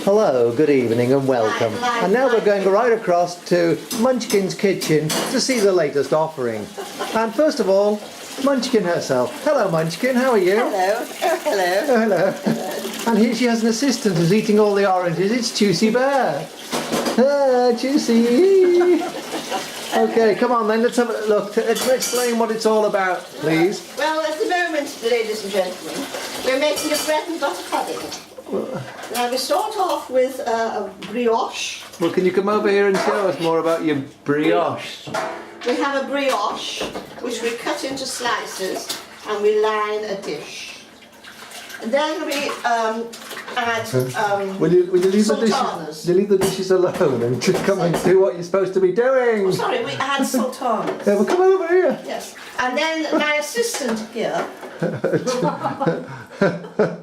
Hello, good evening and welcome. And now we're going right across to Munchkin's kitchen to see the latest offering. And first of all, Munchkin herself. Hello Munchkin, how are you? Hello. Oh, hello. Oh, hello. And here she has an assistant who's eating all the oranges. It's Juicy Bear. Ah, Juicy. Okay, come on then, let's have a look. Let's explain what it's all about, please. Well, at the moment, ladies and gentlemen, we're making a bread and butter pudding. Now we start off with a brioche. Well, can you come over here and show us more about your brioche? We have a brioche which we cut into slices and we line a dish. And then we add Will you leave sultanas. the dishes alone and just come and do what you're supposed to be doing? Oh, sorry, we add sultanas. Yeah, well, come over here. Yes. And then my assistant here.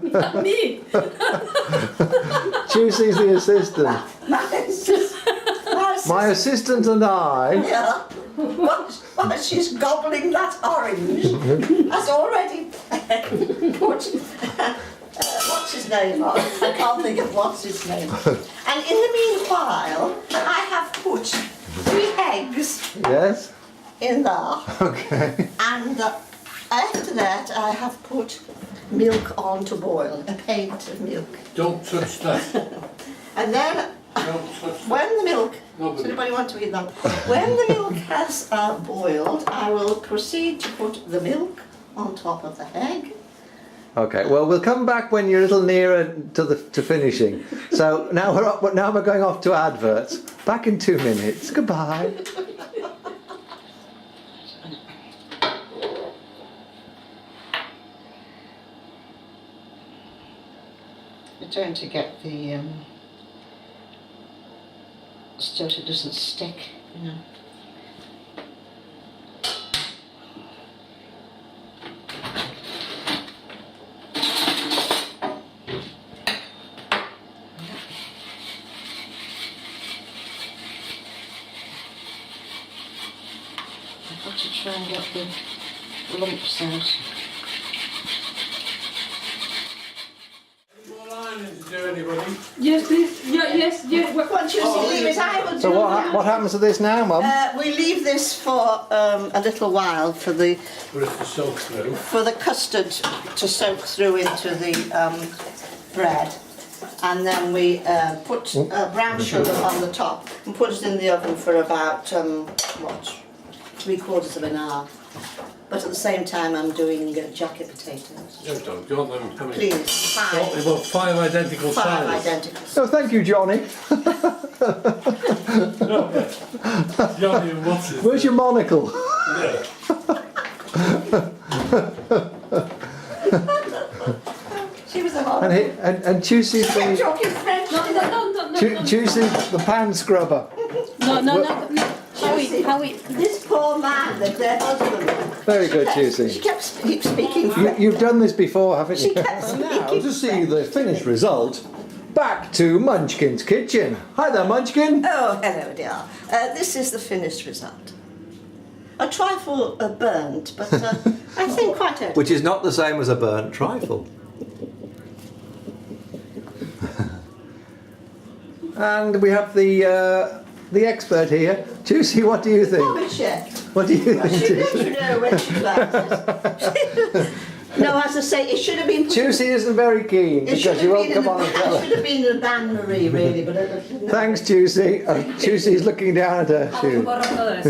Not me. Juicy's the assistant. My assistant and I. Yeah. While she's gobbling that orange, has already put what's his name on? I can't think of what's his name. And in the meanwhile, I have put 3 eggs Yes? in there. Okay. And after that, I have put milk on to boil, a pint of milk. Don't touch that. And then, Don't touch that. when the milk, Nobody. does anybody want to eat that? When the milk has boiled, I will proceed to put the milk on top of the egg. Okay, well, we'll come back when you're a little nearer to finishing. So now we're going off to adverts. Back in 2 minutes. Goodbye. We're trying to get the so it doesn't stick, you know. I've got to try and get the lumps out. More lines to do, anybody? Yes, please. Yeah, yes, yes. Once you leave it, I will do So that. what happens to this now, Mum? We leave this for a little while for the For us to soak through. custard to soak through into the bread, and then we put brown sugar on the top and put it in the oven for about 3/4 of an hour. But at the same time, I'm doing jacket potatoes. No, don't. Do you want them coming? Please, Oh, well, 5 identical 5 sizes. identicals. Oh, thank you, Johnny. Johnny, what's it? Where's your monocle? Yeah. She was a hard. And Juicy's I'm the talking French. No. Juicy's the pan scrubber. No. Howie. This poor man, their husband. Very good, She Juicy. kept speaking French. You've done this before, haven't you? She kept Now, speaking to see the finished result, back to Munchkin's kitchen. Hi there, Munchkin. Oh, hello, dear. This is the finished result. A trifle burnt, but I think quite okay. Which is not the same as a burnt trifle. And we have the expert here. Juicy, what do you think? Poor chef. What do you She think? doesn't know when she likes. No, as I say, it should have been. Juicy isn't very keen It should because have she won't been in come the. on and tell It her. should have been in the Ban Marie, really, but. Thanks, Juicy. Juicy's looking down at her shoe. Borradores.